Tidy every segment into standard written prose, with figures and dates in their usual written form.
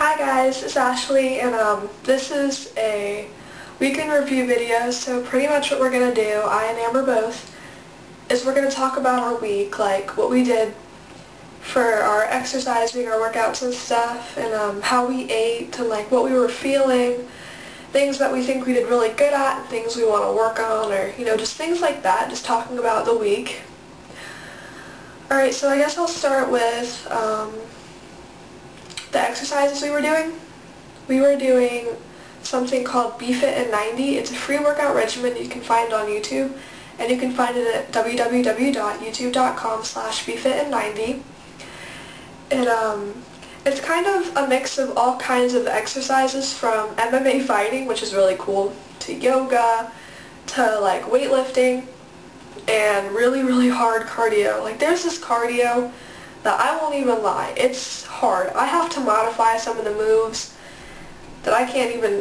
Hi guys, it's Ashley, and this is a week in review video. So pretty much what we're going to do, I and Amber both, is we're going to talk about our week, like what we did for our exercising, our workouts and stuff, and how we ate, and like what we were feeling, things that we think we did really good at, and things we want to work on, or just things like that, just talking about the week. Alright, so I guess I'll start with the exercises we were doing. We were doing something called FightingForFit in 90. It's a free workout regimen you can find on YouTube, and you can find it at www.youtube.com/FightingForFit in 90. It's kind of a mix of all kinds of exercises, from MMA fighting, which is really cool, to yoga, to like weightlifting, and really hard cardio. Like there's this cardio that I won't even lie, it's hard. I have to modify some of the moves that I can't even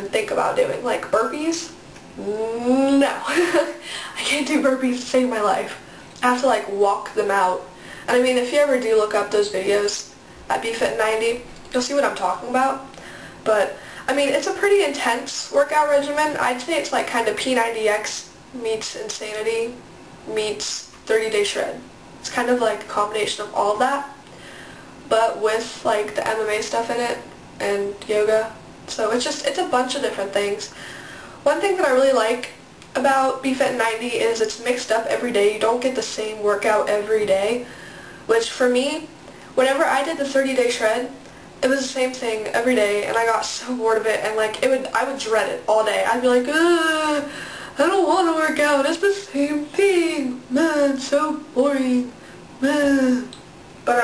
think about doing. Like burpees? No. I can't do burpees to save my life. I have to like walk them out. And I mean, if you ever do look up those videos at FightingForFit in 90, you'll see what I'm talking about. But I mean, it's a pretty intense workout regimen. I'd say it's like kind of P90X meets Insanity meets 30-day shred. It's kind of like a combination of all of that, but with like the MMA stuff in it and yoga. So it's a bunch of different things. One thing that I really like about FightingForFit in 90 is it's mixed up every day. You don't get the same workout every day, which for me, whenever I did the 30-day shred, it was the same thing every day, and I got so bored of it, and like I would dread it all day. I'd be like, I don't want to work out. It's the same thing. Man, so boring. Man. But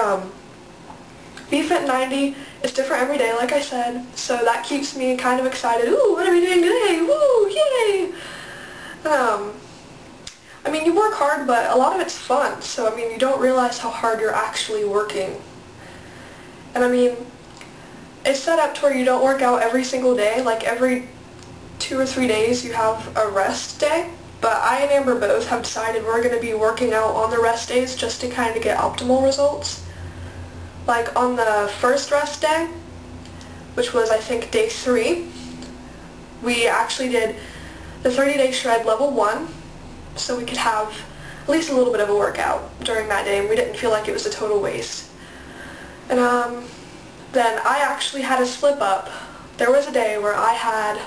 FightingForFit in 90 is different every day, like I said, so that keeps me kind of excited. Ooh, what are we doing today? Woo, yay! I mean, you work hard, but a lot of it's fun, so I mean, you don't realize how hard you're actually working. And I mean, it's set up to where you don't work out every single day. Like every 2 or 3 days you have a rest day, but I and Amber both have decided we're going to be working out on the rest days just to kind of get optimal results. Like on the first rest day, which was I think day 3, we actually did the 30-day shred level 1, so we could have at least a little bit of a workout during that day, and we didn't feel like it was a total waste. And then I actually had a slip up. There was a day where I had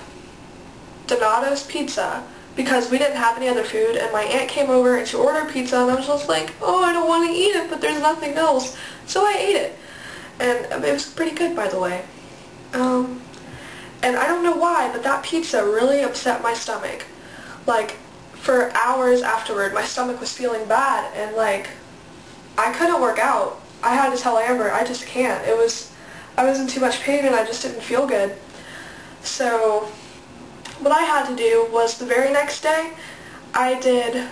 Donato's pizza because we didn't have any other food, and my aunt came over and she ordered pizza, and I was just like, oh, I don't want to eat it, but there's nothing else. So I ate it, and it was pretty good, by the way. And I don't know why, but that pizza really upset my stomach. Like, for hours afterward, my stomach was feeling bad, and like, I couldn't work out. I had to tell Amber, I just can't. I was in too much pain, and I just didn't feel good. So what I had to do was the very next day, I did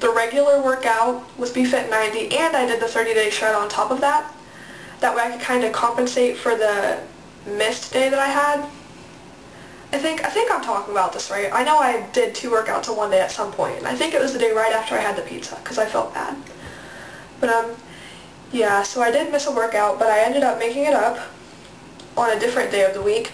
the regular workout with FightingForFit in 90, and I did the 30-day shred on top of that. That way I could kind of compensate for the missed day that I had. I think I'm talking about this right. I know I did 2 workouts in one day at some point, and I think it was the day right after I had the pizza, because I felt bad. But yeah, so I did miss a workout, but I ended up making it up on a different day of the week.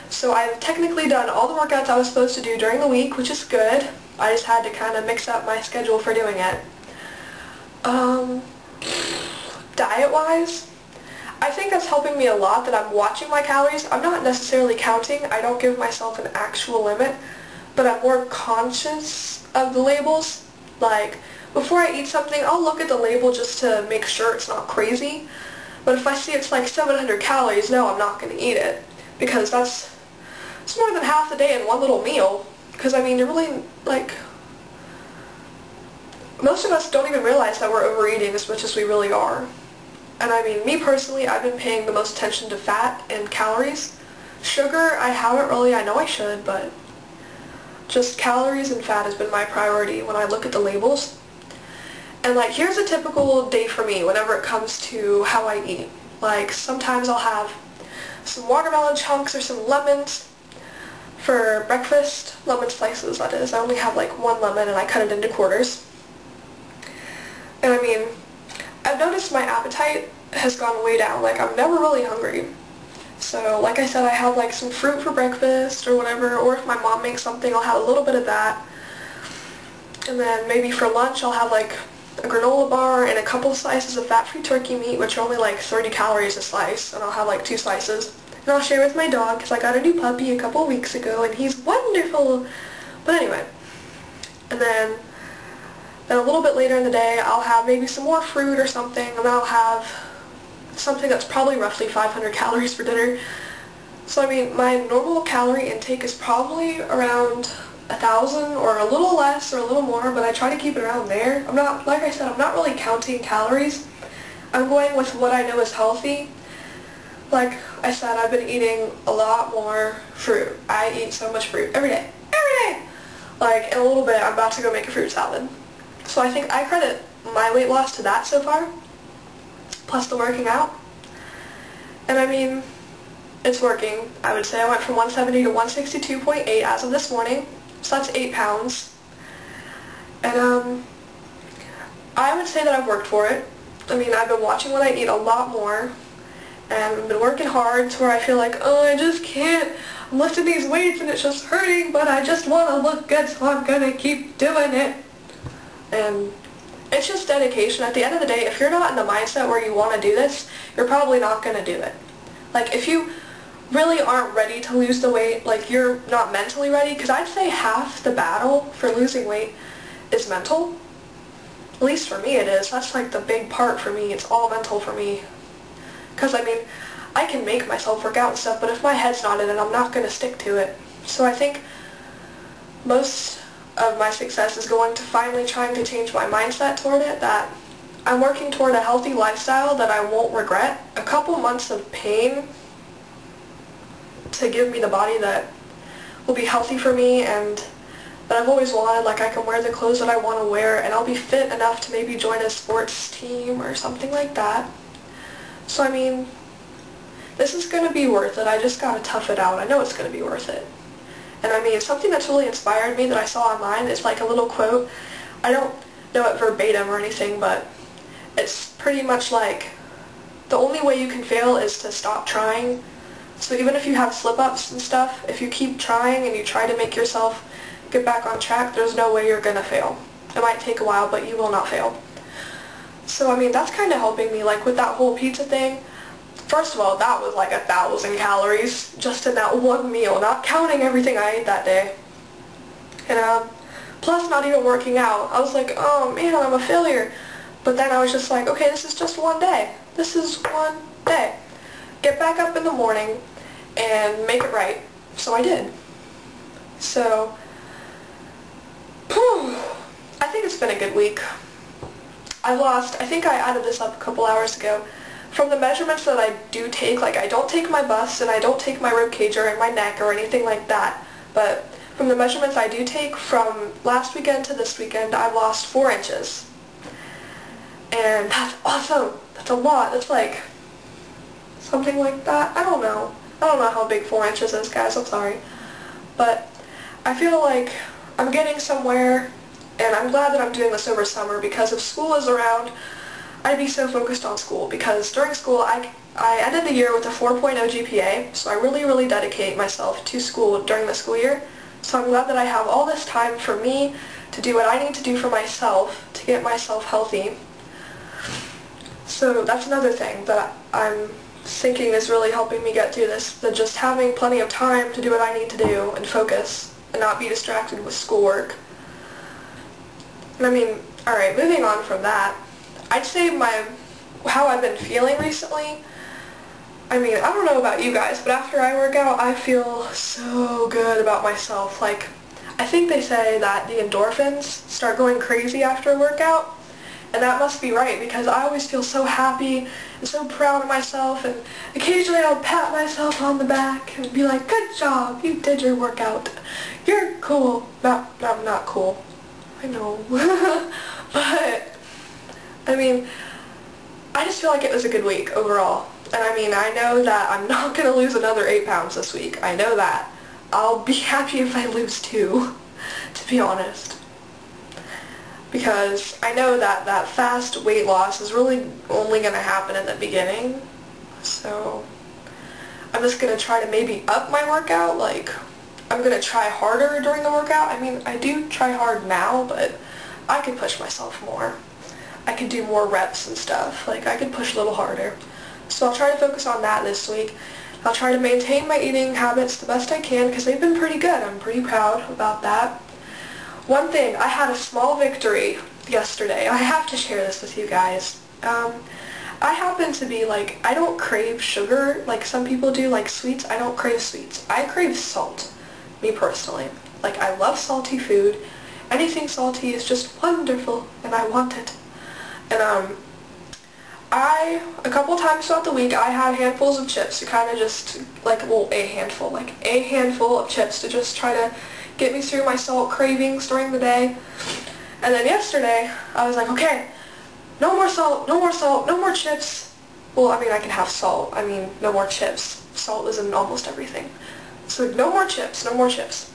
So I've technically done all the workouts I was supposed to do during the week, which is good. I just had to kind of mix up my schedule for doing it. Diet-wise, I think that's helping me a lot that I'm watching my calories. I'm not necessarily counting. I don't give myself an actual limit, but I'm more conscious of the labels. Like, before I eat something, I'll look at the label just to make sure it's not crazy. But if I see it's like 700 calories, no, I'm not going to eat it, because it's more than half the day in one little meal. Because I mean, you're really, like, most of us don't even realize that we're overeating as much as we really are. And I mean, me personally, I've been paying the most attention to fat and calories. Sugar, I haven't really. I know I should, but just calories and fat has been my priority when I look at the labels. And like, here's a typical day for me whenever it comes to how I eat. Like, sometimes I'll have some watermelon chunks or some lemons for breakfast. Lemon slices, that is. I only have like 1 lemon, and I cut it into quarters. And I mean, I've noticed my appetite has gone way down. Like, I'm never really hungry. So like I said, I have like some fruit for breakfast or whatever, or if my mom makes something, I'll have a little bit of that. And then maybe for lunch, I'll have like a granola bar and a couple slices of fat-free turkey meat, which are only like 30 calories a slice, and I'll have like 2 slices. And I'll share with my dog, because I got a new puppy a couple weeks ago, and he's wonderful. But anyway, and then a little bit later in the day, I'll have maybe some more fruit or something, and then I'll have something that's probably roughly 500 calories for dinner. So I mean, my normal calorie intake is probably around 1,000 or a little less or a little more, but I try to keep it around there. I'm not, like I said, I'm not really counting calories. I'm going with what I know is healthy. Like I said, I've been eating a lot more fruit. I eat so much fruit every day. Every day! Like, in a little bit, I'm about to go make a fruit salad. So I think I credit my weight loss to that so far, plus the working out. And I mean, it's working. I would say I went from 170 to 162.8 as of this morning, so that's 8 pounds. And I would say that I've worked for it. I mean, I've been watching what I eat a lot more, and I've been working hard to where I feel like, oh, I just can't. I'm lifting these weights and it's just hurting, but I just want to look good, so I'm going to keep doing it. And it's just dedication. At the end of the day, if you're not in the mindset where you want to do this, you're probably not going to do it. Like, if you really aren't ready to lose the weight, like you're not mentally ready, because I'd say half the battle for losing weight is mental. At least for me it is. That's like the big part for me. It's all mental for me. Because I mean, I can make myself work out and stuff, but if my head's not in it, I'm not going to stick to it. So I think most of my success is going to finally trying to change my mindset toward it, that I'm working toward a healthy lifestyle that I won't regret. A couple months of pain to give me the body that will be healthy for me and that I've always wanted. Like, I can wear the clothes that I want to wear, and I'll be fit enough to maybe join a sports team or something like that. So I mean, this is going to be worth it. I just got to tough it out. I know it's going to be worth it. And I mean, something that's really inspired me that I saw online is like a little quote. I don't know it verbatim or anything, but it's pretty much like, the only way you can fail is to stop trying. So even if you have slip-ups and stuff, if you keep trying and you try to make yourself get back on track, there's no way you're going to fail. It might take a while, but you will not fail. So I mean, that's kind of helping me, like with that whole pizza thing. First of all, that was like 1,000 calories just in that one meal, not counting everything I ate that day. And plus not even working out. I was like, oh man, I'm a failure. But then I was just like, okay, this is just one day. This is one day. Get back up in the morning and make it right. So I did. So, I think it's been a good week. I think I added this up a couple hours ago. From the measurements that I do take, like I don't take my bust and I don't take my rib cage or my neck or anything like that, but from the measurements I do take from last weekend to this weekend, I've lost 4 inches. And that's awesome. That's a lot. That's like something like that. I don't know. I don't know how big 4 inches is, guys. I'm sorry. But I feel like I'm getting somewhere, and I'm glad that I'm doing this over summer, because if school is around, I'd be so focused on school, because during school I ended the year with a 4.0 GPA, so I really dedicate myself to school during the school year. So I'm glad that I have all this time for me to do what I need to do for myself to get myself healthy. So that's another thing that I'm thinking is really helping me get through this, that just having plenty of time to do what I need to do and focus and not be distracted with schoolwork. And I mean, alright, moving on from that, I'd say how I've been feeling recently, I mean, I don't know about you guys, but after I work out, I feel so good about myself. Like, I think they say that the endorphins start going crazy after a workout, and that must be right, because I always feel so happy and so proud of myself, and occasionally I'll pat myself on the back and be like, good job, you did your workout. You're cool. I'm not cool. I know. But, I mean, I just feel like it was a good week overall. And I mean, I know that I'm not going to lose another 8 pounds this week. I know that. I'll be happy if I lose 2, to be honest. Because I know that that fast weight loss is really only going to happen in the beginning. So, I'm just going to try to maybe up my workout, like I'm going to try harder during the workout. I mean, I do try hard now, but I could push myself more. I could do more reps and stuff. Like, I could push a little harder. So I'll try to focus on that this week. I'll try to maintain my eating habits the best I can because they've been pretty good. I'm pretty proud about that. One thing, I had a small victory yesterday. I have to share this with you guys. I happen to be like, I don't crave sugar like some people do, like sweets. I don't crave sweets. I crave salt, me personally. Like, I love salty food. Anything salty is just wonderful, and I want it. And a couple times throughout the week, I had handfuls of chips to kind of just, like, well, a handful of chips to just try to get me through my salt cravings during the day. And then yesterday, I was like, okay, no more salt, no more salt, no more chips. Well, I mean, I can have salt. I mean, no more chips. Salt is in almost everything. So no more chips, no more chips.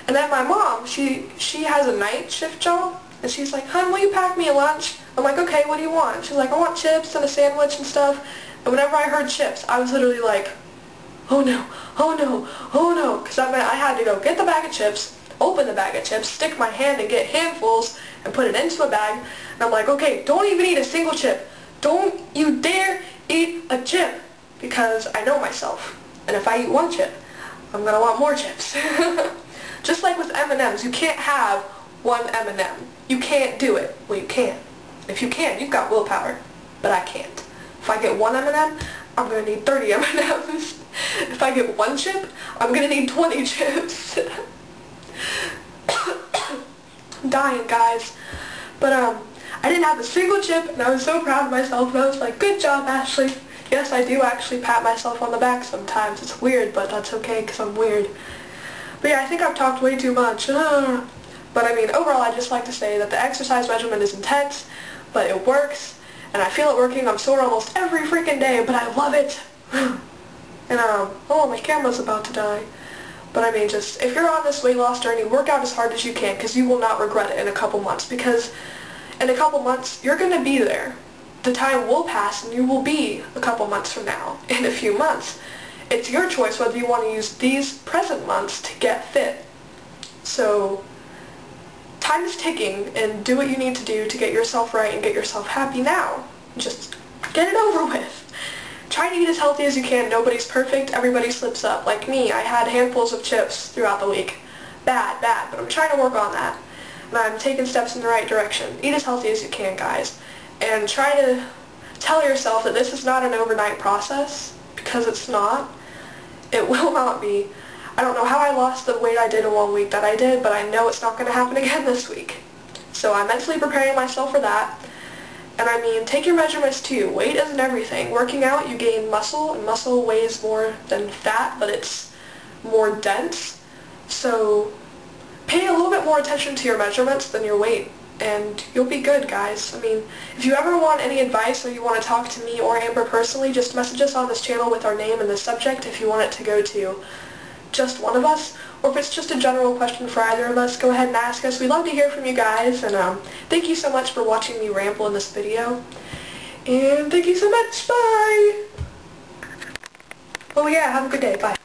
And then my mom, she has a night shift job, and she's like, "Hun, will you pack me a lunch?" I'm like, "Okay, what do you want?" She's like, "I want chips and a sandwich and stuff." And whenever I heard chips, I was literally like, oh no, oh no, oh no. Because that meant I had to go get the bag of chips, open the bag of chips, stick my hand and get handfuls, and put it into a bag. And I'm like, okay, don't even eat a single chip. Don't you dare eat a chip. Because I know myself. And if I eat one chip, I'm going to want more chips. Just like with M&Ms, you can't have one M&M. You can't do it. Well, you can. If you can, you've got willpower. But I can't. If I get one M&M, I'm going to need 30 M&Ms. If I get one chip, I'm going to need 20 chips. I'm dying, guys. But, I didn't have a single chip, and I was so proud of myself, and I was like, good job, Ashley. Yes, I do actually pat myself on the back sometimes. It's weird, but that's okay, because I'm weird. But yeah, I think I've talked way too much. But I mean, overall, I'd just like to say that the exercise regimen is intense, but it works, and I feel it working. I'm sore almost every freaking day, but I love it. And, oh, my camera's about to die. But I mean, just, if you're on this weight loss journey, work out as hard as you can, because you will not regret it in a couple months, because in a couple months, you're going to be there. The time will pass, and you will be a couple months from now, in a few months. It's your choice whether you want to use these present months to get fit. So, time is ticking, and do what you need to do to get yourself right and get yourself happy now. Just get it over with. Try to eat as healthy as you can. Nobody's perfect. Everybody slips up. Like me, I had handfuls of chips throughout the week. Bad, but I'm trying to work on that. And I'm taking steps in the right direction. Eat as healthy as you can, guys. And try to tell yourself that this is not an overnight process, because it's not. It will not be. I don't know how I lost the weight I did in 1 week that I did, but I know it's not going to happen again this week. So I'm mentally preparing myself for that. And I mean, take your measurements too. Weight isn't everything. Working out, you gain muscle, and muscle weighs more than fat, but it's more dense. So pay a little bit more attention to your measurements than your weight, and you'll be good, guys. I mean, if you ever want any advice or you want to talk to me or Amber personally, just message us on this channel with our name and the subject if you want it to go to just one of us, or if it's just a general question for either of us, go ahead and ask us. We'd love to hear from you guys, and thank you so much for watching me ramble in this video, and thank you so much. Bye! Oh yeah, have a good day. Bye.